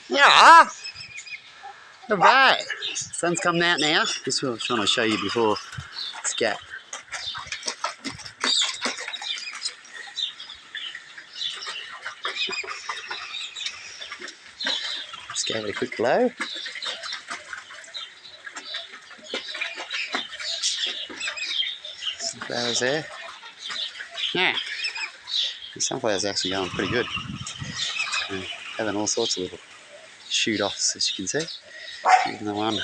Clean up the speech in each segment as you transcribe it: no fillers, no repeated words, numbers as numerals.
Yeah. All right. Sun's coming out now. This was trying to show you before. Scat. Just gave it a quick blow. Sunflowers there. Yeah. The sunflowers are actually going pretty good. Having all sorts of little shoot offs, as you can see. Even the one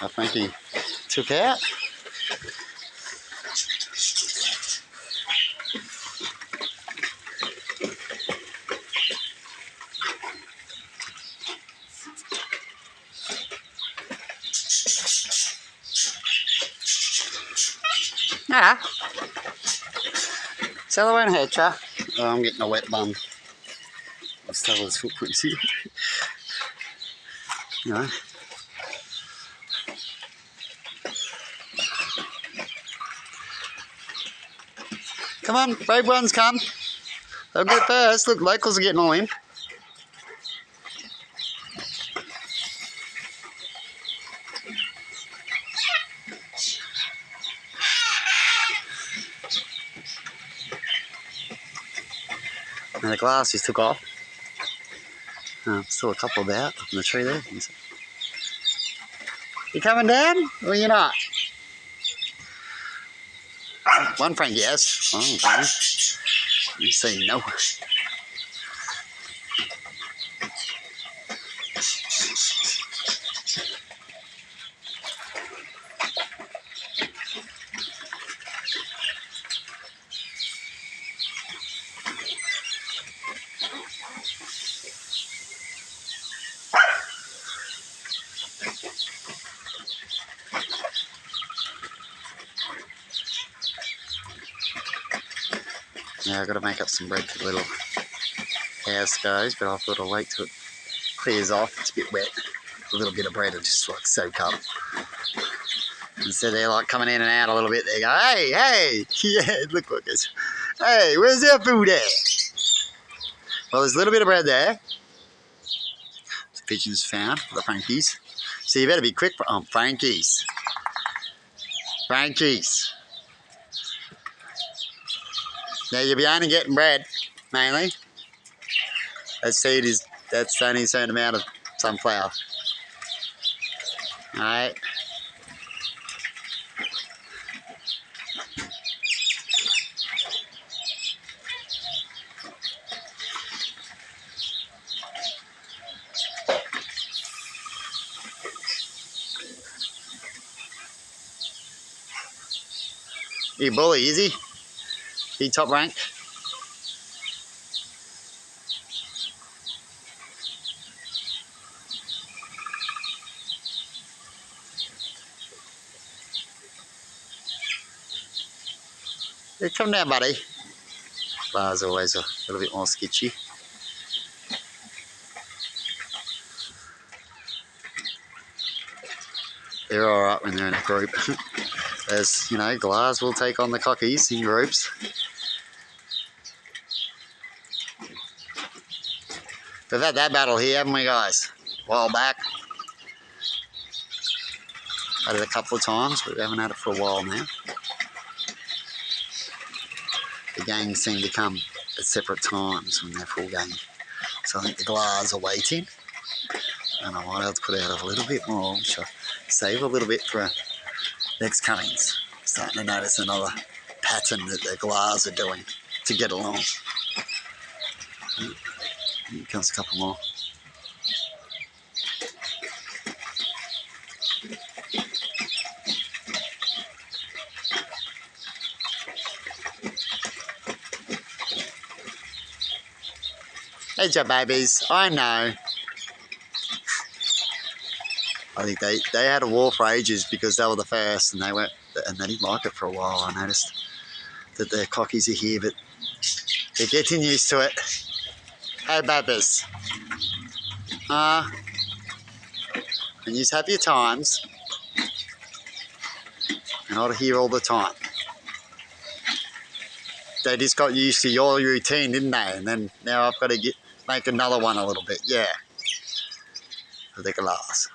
Frankie took out. Yeah. So I won't hurt ya. Oh, I'm getting a wet bum. I've still his footprints here. You know. Come on, brave ones, come. They'll get first. Look, locals are getting all in. And the glass just took off. Still a couple about up in the tree there. You coming down or you not? One Frank, yes. Oh, okay. You say no. Yeah, I've got to make up some bread for the little house guys, but I thought I'll wait till it clears off. It's a bit wet. A little bit of bread will just like soak up. And so they're like coming in and out a little bit. They go, hey, hey, yeah, look like this. Hey, where's our food at? Well, there's a little bit of bread there. The pigeons found for the Frankies. So you better be quick for Frankies. Frankies. Now you'll be only getting bread, mainly. That seed is, that's only a certain amount of sunflower. Alright. He bully, is he? He top rank? Yeah, come down, buddy. Bar's always a little bit more sketchy. They're alright when they're in a group. As, you know, Glass will take on the cockies in groups. We've had that battle here, haven't we, guys? A while back. Had it a couple of times, but we haven't had it for a while now. The gangs seem to come at separate times when they're full gang. So I think the Glass are waiting. And I might have to put out a little bit more, which I'll save a little bit for next cuttings. Starting to notice another pattern that the Glass are doing to get along. Here comes a couple more. Hey, Joe babies, I know. I think they had a war for ages because they were the first and they didn't like it for a while. I noticed that the cockies are here, but they're getting used to it. Hey, babies. And you have your times. You're not here all the time. They just got used to your routine, didn't they? And then now I've got to make another one a little bit, yeah. for the glass.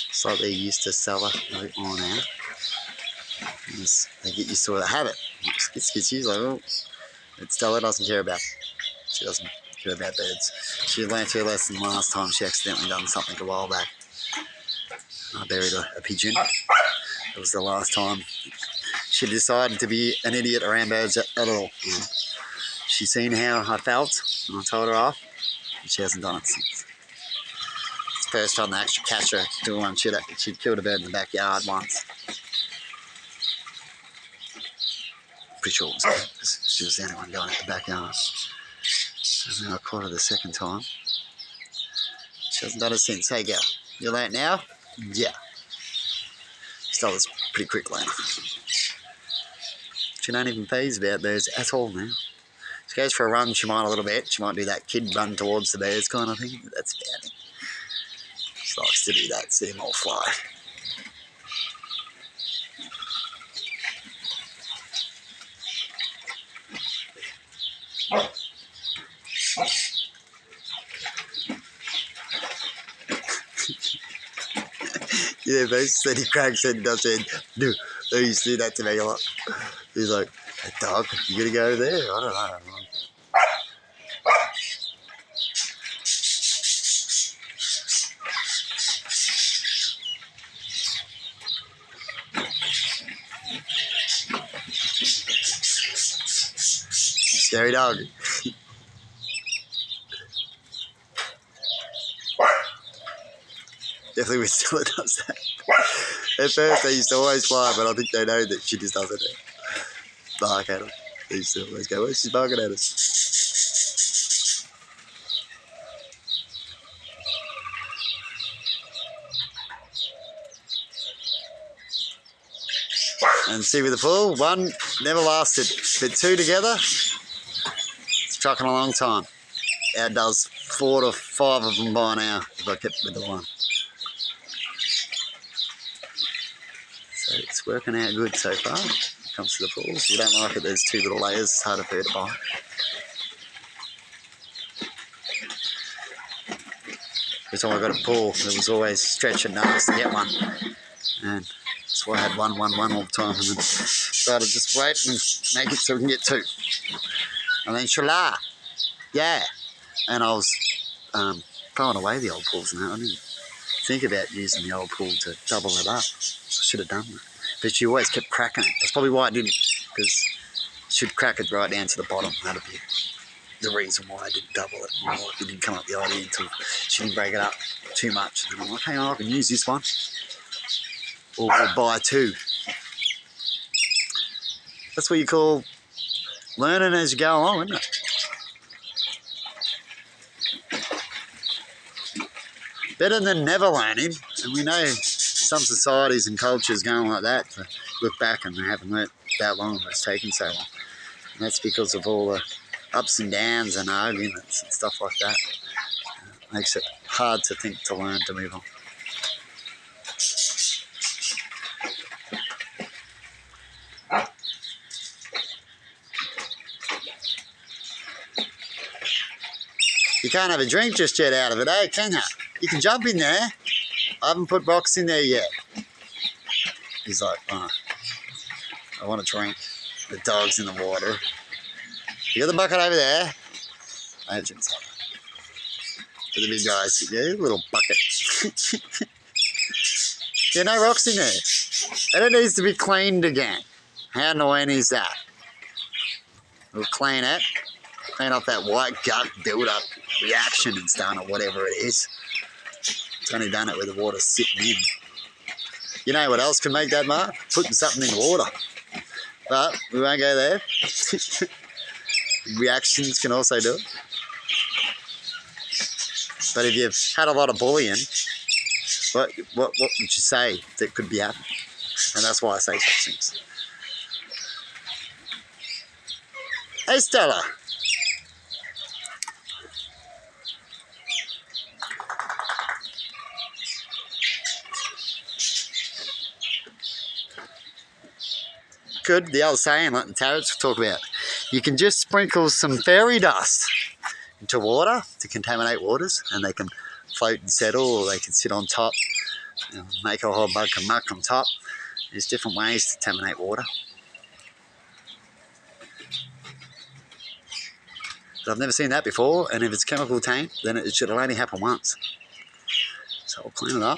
It's like they're used to Stella on now. They get used to the habit. She's like, oh, but Stella doesn't care about. She doesn't care about birds. She learnt her lesson last time. She accidentally done something a while back. I buried a pigeon. It was the last time she decided to be an idiot around birds at all. She's seen how I felt, and I told her off, and she hasn't done it since. It's the first time I actually catch her doing one. She'd killed a bird in the backyard once. Pretty sure it was her, because she was the only one going in the backyard. And then I caught her the second time. She hasn't done it since. Hey, girl, you learnt now? Yeah. Stella's pretty quick learner. She don't even phase about birds at all now. She goes for a run, she might a little bit. She might do that kid run towards the birds kind of thing, but that's about it. She likes to do that, see them all fly. Yeah, basically he cracks it and does it. Dude, they used to do that to me a lot. He's like, hey, dog, you gonna go there? I don't know. Scary dog. Definitely with Stella does that. At first they used to always fly, but I think they know that she just doesn't bark at them. They used to always go, well, she's barking at us. And see with the pool, one never lasted, but two together, it's trucking a long time. Outdoes 4 to 5 of them by now if I kept with the one. So it's working out good so far when it comes to the pools. If you don't like it, there's 2 little layers, it's harder for her to buy. Every time I got a pool, it was always stretching nuts to get one. And that's why I had one all the time, and then started just wait and make it so we can get 2. And then shala, yeah. And I was throwing away the old pools and that. I didn't think about using the old pool to double it up. I should have done that. But she always kept cracking it. That's probably why I didn't, because she'd crack it right down to the bottom. That'd be the reason why I didn't double it. Or it didn't come up the idea until she didn't break it up too much. And I'm like, hey, I can use this one. Or we'll buy 2. That's what you call learning as you go along, isn't it? Better than never learning. And we know some societies and cultures going like that to look back and they haven't learnt that long, or it's taken so long. And that's because of all the ups and downs and arguments and stuff like that. It makes it hard to think, to learn, to move on. You can't have a drink just yet out of it, eh, can you? You can jump in there. I haven't put rocks in there yet. He's like, oh, I want a drink. The dog's in the water. You got the bucket over there? I have drinks. For the big guys, yeah, little bucket. Yeah, no rocks in there. And it needs to be cleaned again. How annoying is that? We'll clean it. Clean up that white gut build-up reaction and stuff, or whatever it is. It's only done it with the water sitting in. You know what else can make that, Mark? Putting something in water. But we won't go there. Reactions can also do it. But if you've had a lot of bullying, what would you say that could be happening? And that's why I say such things. Hey, Stella. could, the old saying, like the tarots talk about, you can just sprinkle some fairy dust into water to contaminate waters, and they can float and settle, or they can sit on top, make a whole bunch of muck on top. There's different ways to contaminate water. But I've never seen that before, and if it's chemical taint, then it should only happen once. So I'll clean it up.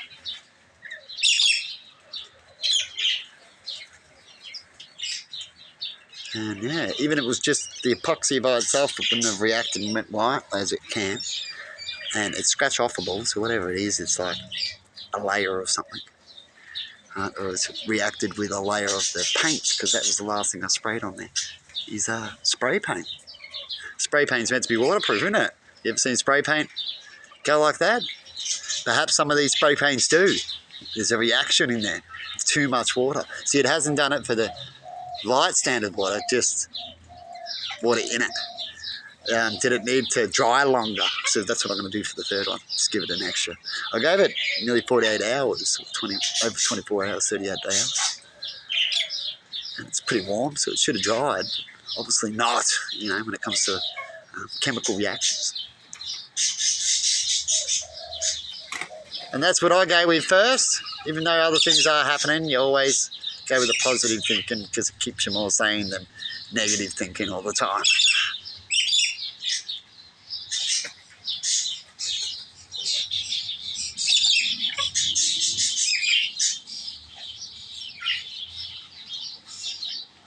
And yeah, even if it was just the epoxy by itself, it wouldn't have reacted and went white as it can. And it's scratch offable, so whatever it is, it's like a layer of something. Or it's reacted with a layer of the paint, because that was the last thing I sprayed on there, is spray paint. Spray paint's meant to be waterproof, isn't it? You ever seen spray paint go like that? Perhaps some of these spray paints do. There's a reaction in there of too much water. See, it hasn't done it for the light standard water, just water in it. Did it need to dry longer? So that's what I'm going to do for the third one. Just give it an extra. I gave it nearly 48 hours, over 24 hours, 38 hours. And it's pretty warm, so it should have dried. Obviously not, when it comes to chemical reactions. And that's what I go with first. Even though other things are happening, you always go with the positive thinking, because it keeps you more sane than negative thinking all the time.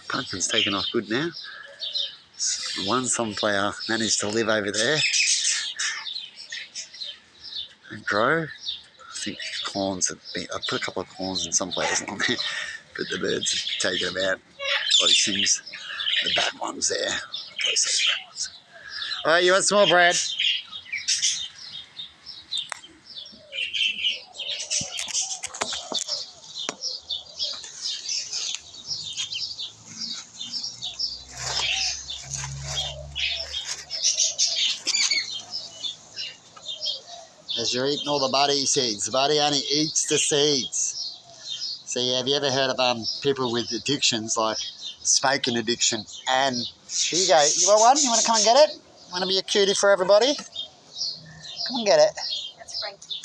Pumpkin's taken off good now. One sunflower managed to live over there and grow. I think corns have been, I put a couple of corns and sunflowers on there, but the birds have taken them out. Close things. The back ones there. Close those back ones. Alright, you want some more, Brad? As you're eating all the buddy seeds. The buddy only eats the seeds. See, have you ever heard of people with addictions like smoking addiction? And here you go. You want one? You want to come and get it? Want to be a cutie for everybody? Come and get it. That's Frankie.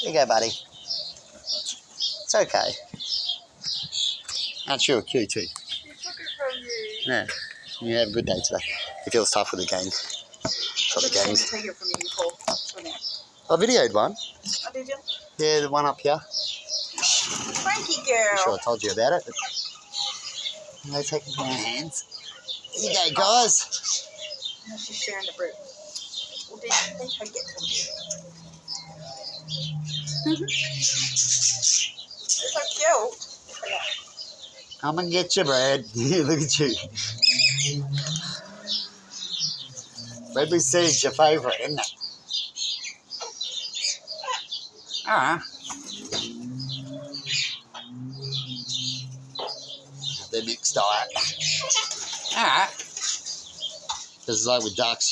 Here you go, buddy. It's okay. Aren't you a cutie? He took it from you. Yeah. You have a good day today. He feels tough with the game. Got the games. Take it from you before. I videoed one. Oh, did you? Yeah, the one up here. Frankie girl. I'm sure I told you about it. But they take it from our hands. Here you go, guys. No, she's sharing the bread. Well, did they take it from you? It's so cute. Come and get your bread. Look at you. Red with seeds, your favourite, isn't it? They're mixed diet. This is like with ducks,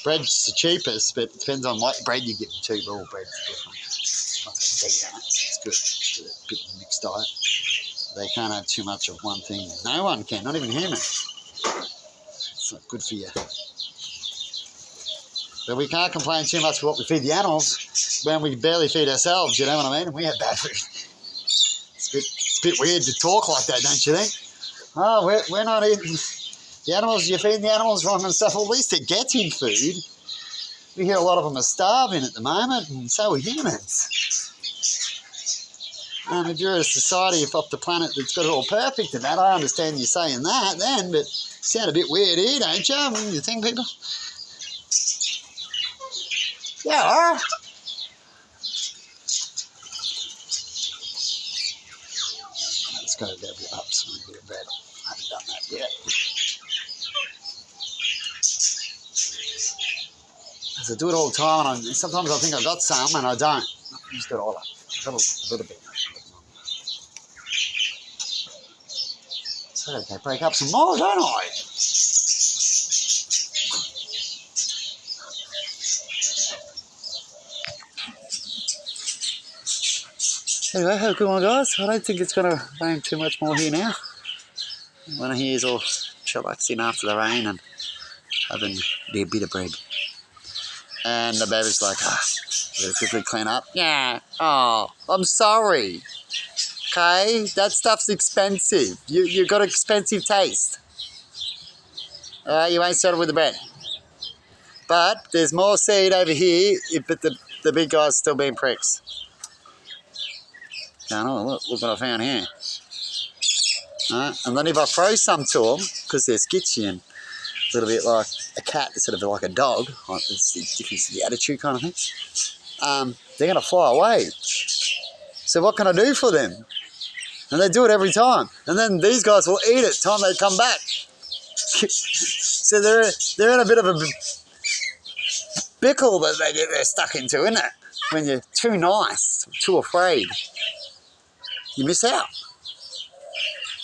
Bread's the cheapest, but it depends on what bread you give them too. But all bread's different. It's good. It's a bit of a mixed diet. They can't have too much of one thing. No one can, not even humans. It's not good for you. But we can't complain too much for what we feed the animals when we barely feed ourselves, you know what I mean? And we have bad food. It's a bit weird to talk like that, don't you think? Oh, we're not eating the animals, you're feeding the animals wrong and stuff. Well, at least they're getting food. We hear a lot of them are starving at the moment, and so are humans. If you're a society off the planet that's got it all perfect and that, I understand you saying that then, but you sound a bit weird here, don't you? I mean, you think people... Yeah. Let's go grab your ups and a bit of bread. I haven't done that yet. As I do it all the time, and sometimes I think I've got some and I don't. I just do it all up. A little bit. So okay, break up some more, don't I? Anyway, have a good one, guys. I don't think it's going to rain too much more here now. When he is all chillaxing after the rain and having their bit of bread. And the baby's like, better quickly clean up. Yeah. Oh, I'm sorry. Okay, that stuff's expensive. You got expensive taste. You ain't settled with the bread. But there's more seed over here, but the big guy's still being pricks. Oh, look what I found here. And then if I throw some to them, because they're sketchy and a little bit like a cat instead of like a dog, like it's the difference in the attitude kind of thing, they're going to fly away. So what can I do for them? And they do it every time. And then these guys will eat it time they come back. So they're in a bit of a bickle that they're stuck into, isn't it? When you're too nice, too afraid, you miss out.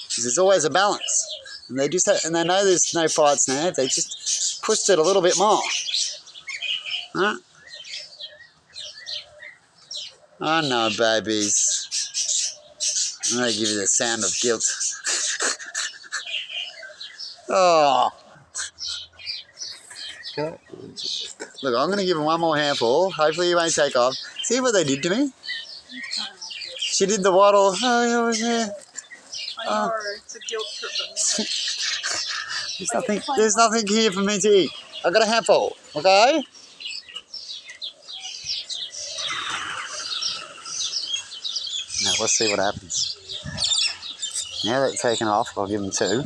Because there's always a balance. And they just and they know there's no fights now. They just pushed it a little bit more. Huh? Oh no, babies. And they give you the sound of guilt. Oh. Okay. Look, I'm going to give him one more handful. Hopefully he won't take off. See what they did to me? She did the waddle. Oh, yeah. I know, it's a guilt trip. There's nothing here for me to eat. I got a handful, okay? Now let's see what happens. Now that it's taken off, I'll give them 2.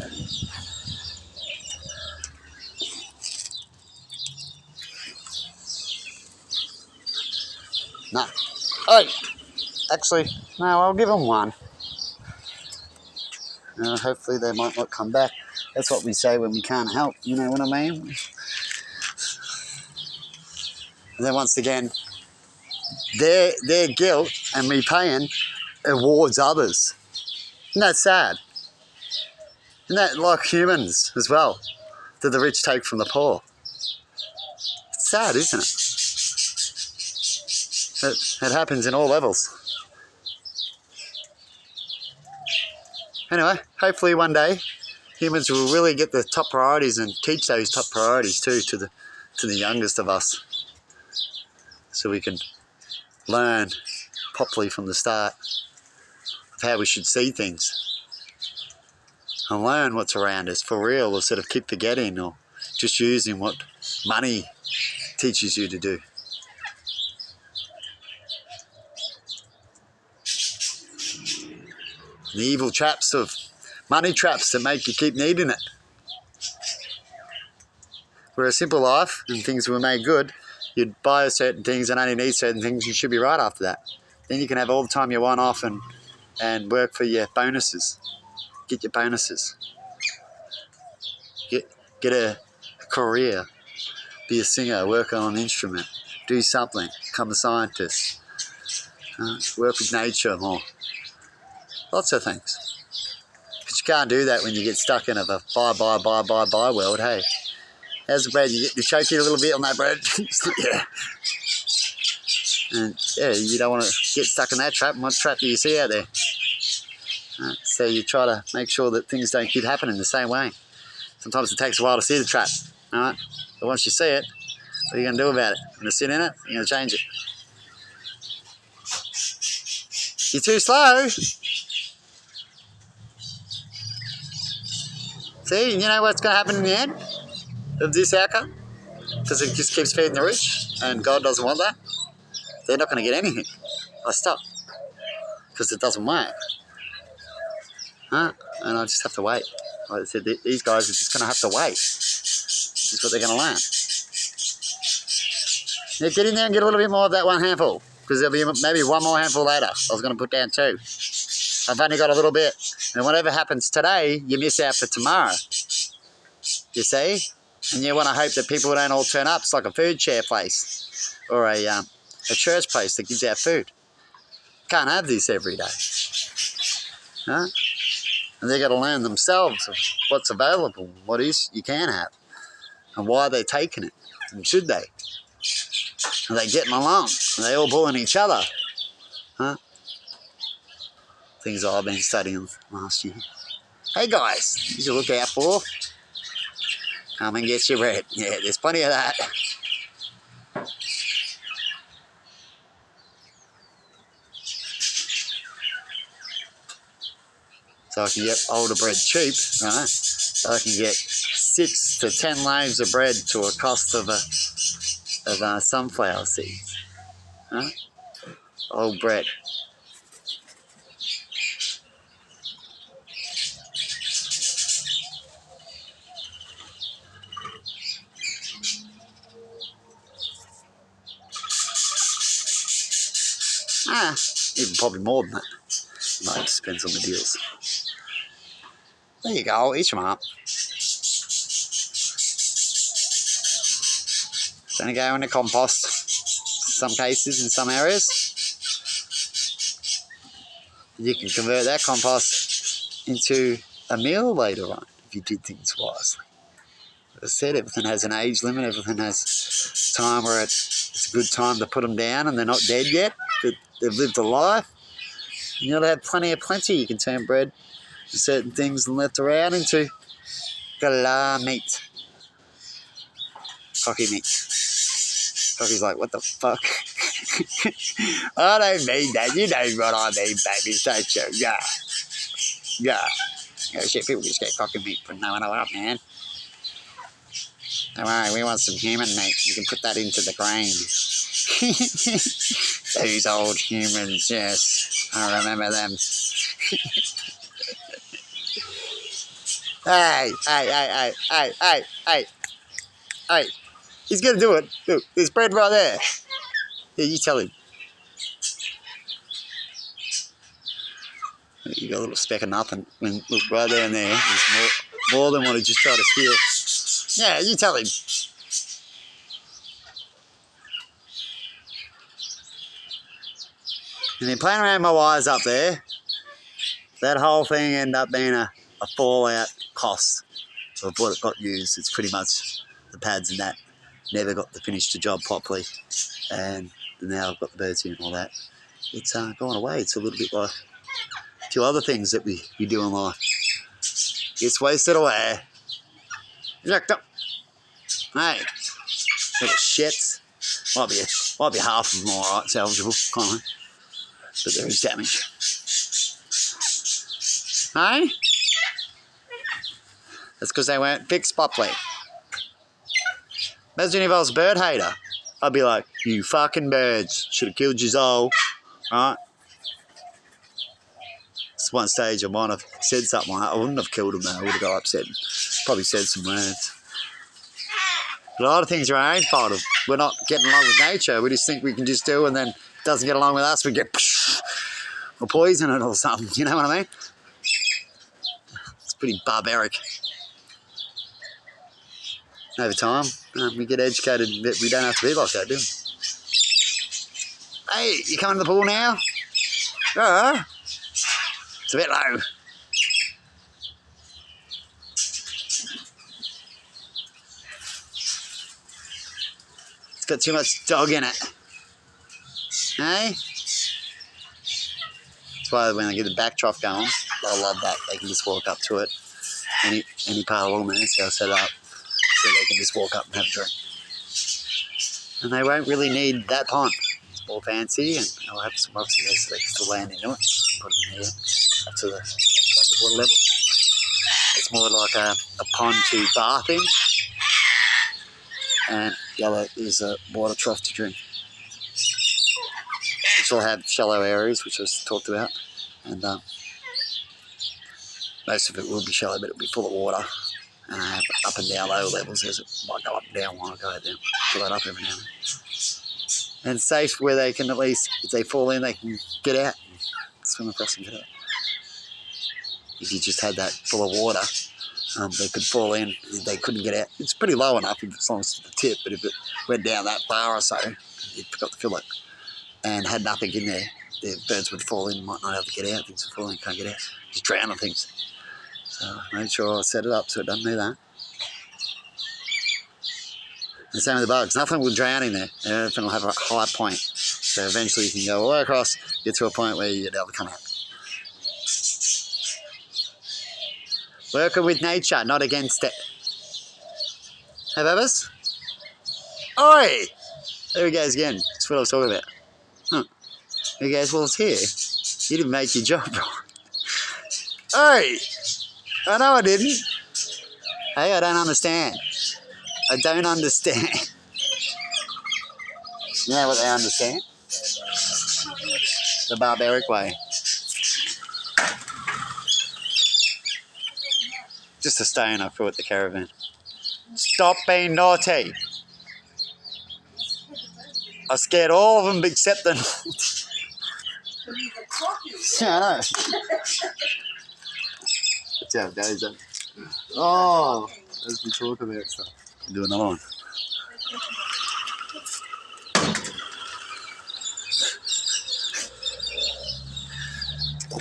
No. Oh, actually, no, I'll give them 1. Hopefully they might not come back. That's what we say when we can't help, you know what I mean? And then once again, their guilt and me paying awards others. Isn't that sad? Isn't that like humans as well, that the rich take from the poor? It's sad, isn't it? It happens in all levels. Anyway, hopefully one day humans will really get the top priorities and teach those top priorities too to the youngest of us, so we can learn properly from the start of how we should see things and learn what's around us for real, instead of keep forgetting or just using what money teaches you to do. The evil traps of money traps that make you keep needing it. For a simple life and things were made good, you'd buy certain things and only need certain things, you should be right after that. Then you can have all the time you want off and work for your bonuses. Get your bonuses. Get a career. Be a singer, work on an instrument, do something, become a scientist, work with nature more. Lots of things. But you can't do that when you get stuck in a buy world, hey. How's the bread? You choke it a little bit on that bread? Yeah. And yeah, you don't want to get stuck in that trap. And what trap do you see out there? So you try to make sure that things don't keep happening the same way. Sometimes it takes a while to see the trap, all right? But once you see it, what are you going to do about it? You're going to sit in it? You're going to change it? You're too slow. See, you know what's going to happen in the end of this outcome? Because it just keeps feeding the rich, and God doesn't want that. They're not going to get anything. I stop. Because it doesn't work. And I just have to wait. Like I said, these guys are just going to have to wait. This is what they're going to learn. Yeah, get in there and get a little bit more of that one handful. Because there'll be maybe one more handful later. I was going to put down 2. I've only got a little bit. And whatever happens today, you miss out for tomorrow. You see? And you want to hope that people don't all turn up. It's like a food share place. Or a church place that gives out food. Can't have this every day. Huh? And they've got to learn themselves of what's available, what is you can have, and why they're taking it, and should they. And they're getting along, and they're all bullying each other. Huh? things I've been studying last year. Hey guys, you should look out for. Come and get your bread. Yeah, there's plenty of that. So I can get older bread cheap, right? So I can get 6 to 10 loaves of bread to a cost of sunflower seeds. Right? Old bread. Even probably more than that. No, it just depends on the deals. There you go, I'll eat them up. Gonna go in the compost. Some cases, in some areas. You can convert that compost into a meal later on if you did things wisely. As I said, everything has an age limit, everything has time where it's a good time to put them down and they're not dead yet, but they've lived a life. And you'll have plenty. You can turn bread to certain things and left around into galah meat. Cocky meat. Cocky's like, what the fuck? I don't mean that. You know what I mean, baby. Don't you? Yeah. Shit, people just get cocky meat for knowing what, man. Don't worry, we want some human meat. You can put that into the grain. Those old humans, yes. I remember them. Hey. He's going to do it. Look, there's bread right there. Yeah, you tell him. You got a little speck of nothing. And look, right there and there. There's more than what he just tried to steal. Yeah, you tell him. And then playing around my wires up there, that whole thing ended up being a fallout cost of what it got used. It's pretty much the pads and that never got to finish the job properly, and now I've got the birds here and all that. It's gone away. It's a little bit like a few other things that we do in life. It's wasted away. Jacked up. Hey, little shits. Might be half of them all right, salvageable, kind of, but there is damage. Hey? That's because they weren't fixed properly. Imagine if I was a bird hater. I'd be like, you fucking birds. Should have killed you all. Right? It's one stage I might have said something like that. I wouldn't have killed them though. I would have got upset and probably said some words. But a lot of things are our own fault. We're not getting along with nature. We just think we can just do, and then it doesn't get along with us. We get or poison it or something. You know what I mean? It's pretty barbaric. Over time, we get educated that we don't have to be like that, do we? Hey, you coming to the pool now? It's a bit low. It's got too much dog in it. Hey? That's why when I get the back trough going, I love that. They can just walk up to it. Any part along there, so I'll set it up. So they can just walk up and have a drink. And they won't really need that pond. It's more fancy, and I'll have some rocks in there so they can still land into it. Put them there up to the water level. It's more like a pond to bath in, and the other is a water trough to drink. Which will have shallow areas, which I was talked about, and most of it will be shallow, but it'll be full of water. Up and down low levels as it might go up and down while I go out there. Fill that up every now and then. And safe where they can at least, if they fall in, they can get out and swim across and get out. If you just had that full of water, they could fall in and they couldn't get out. It's pretty low enough as long as it's the tip, but if it went down that far or so, you'd forgot to fill it and had nothing in there, the birds would fall in, might not have to get out, things would fall in, can't get out, just drown on things. So I made sure I set it up so it doesn't do that. And same with the bugs. Nothing will drown in there. Everything will have a high point. So eventually you can go all the way across, get to a point where you'd be able to come out. Working with nature, not against it. Hey, Babas? Oi! There he goes again. That's what I was talking about. Huh. He goes, well, it's here. You didn't make your job right. Oi! I know I didn't. Hey, I don't understand. I don't understand. You know what they understand? The barbaric way. Just a stone I threw at the caravan. Stop being naughty. I scared all of them except the... Yeah, I know. That's how it goes, then. Oh, as we talk about stuff. Do another one.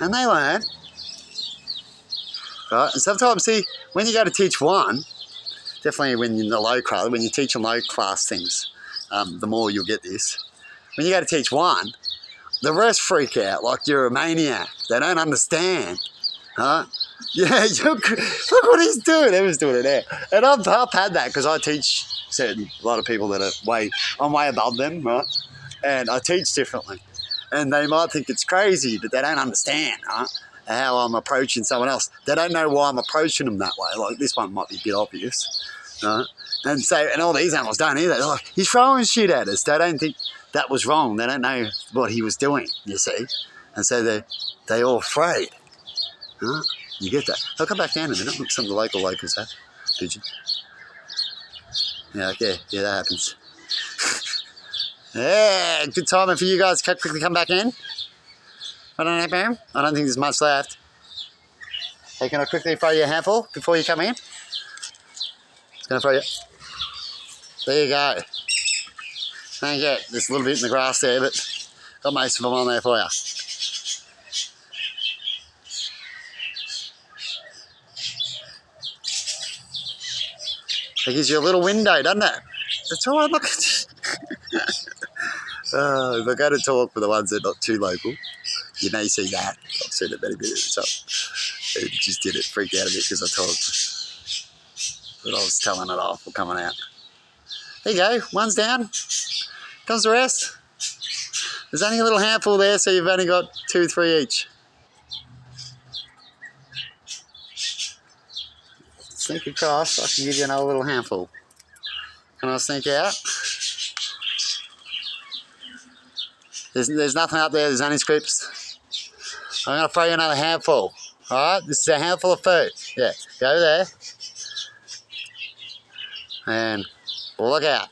And they learn. Right? And sometimes, see, when you go to teach one, definitely when you're in the low class, when you teach in low class things, the more you'll get this. When you go to teach one, the rest freak out like you're a maniac. They don't understand. Huh? Yeah, look what he's doing. Everyone's doing it there. And I've had that because I teach a lot of people that are I'm way above them, right? And I teach differently. And they might think it's crazy, but they don't understand, right? How I'm approaching someone else. They don't know why I'm approaching them that way. Like this one might be a bit obvious, right? And so, and all these animals don't either. They're like, he's throwing shit at us. They don't think that was wrong. They don't know what he was doing, you see. And so they're all afraid. Right? You get that. I'll come back down in a minute. Look, some of the local locals have pigeon. Yeah, okay. Yeah, that happens. Yeah, good timing for you guys to quickly come back in. I don't think there's much left. Hey, can I quickly throw you a handful before you come in? It's going to throw you. There you go. Thank you. There's a little bit in the grass there, but got most of them on there for you. It gives you a little window, doesn't it? That's all right, look. If I go to talk for the ones that are not too local, you may see that. I've seen it many minutes. So it just did it. Freaked out a bit because I talked. But I was telling it off for coming out. There you go. One's down. Comes the rest. There's only a little handful there, so you've only got 2, 3 each. Sneak across. I can give you another little handful. Can I sneak out? There's nothing up there. There's only scripts. I'm going to throw you another handful. All right? This is a handful of food. Yeah. Go there. And look out.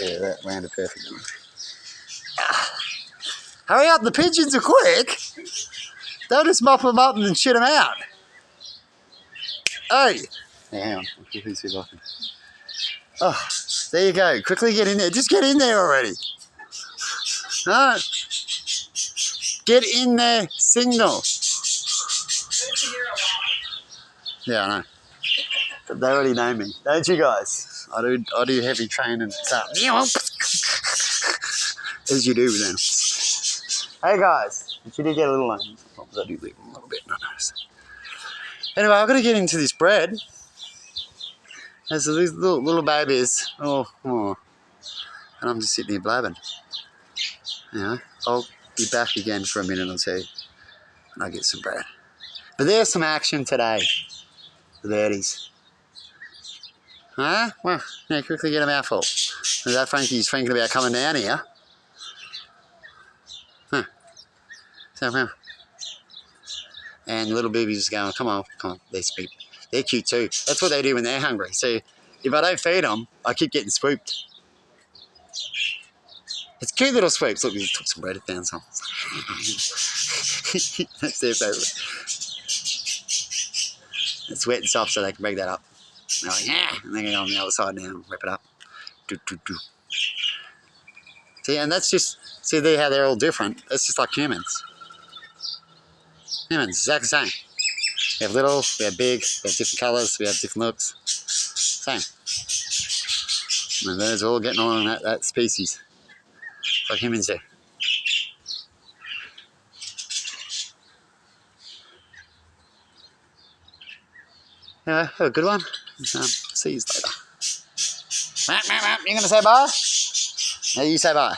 Yeah, that landed perfectly. Hurry up. The pigeons are quick. They'll just mop them up and then shit them out. Hey. Yeah, hang on. I'll quickly see if I can. Oh, there you go. Quickly get in there. Just get in there already. No. Get in there. Signal. Yeah, I know. But they already know me. Don't you guys? I do heavy training and stuff. As you do with them. Hey guys. But you did get a little lame. Sometimes I do leave them a little bit. I notice. Anyway, I've got to get into this bread. There's these little babies. Oh. And I'm just sitting here blabbing. You know, I'll be back again for a minute or two. And I'll get some bread. But there's some action today. The birdies. Huh? Well, yeah, quickly get a mouthful. Is that Frankie's thinking about coming down here? Huh. So, and little babies just going, come on. They're sweet. They're cute too. That's what they do when they're hungry. So if I don't feed them, I keep getting swooped. It's cute little swoops. Look, we took some bread, found some. That's their favourite. It's wet and soft so they can break that up. And they're like, yeah. And they're going to go on the other side now and rip it up. Do. See, and that's just, see there how they're all different. That's just like humans. Humans, exactly the same. We have little, we have big, we have different colours, we have different looks. Same. And the birds are all getting on that species. Like humans do. Yeah, have a good one. See you later. You gonna say bye? Yeah, you say bye.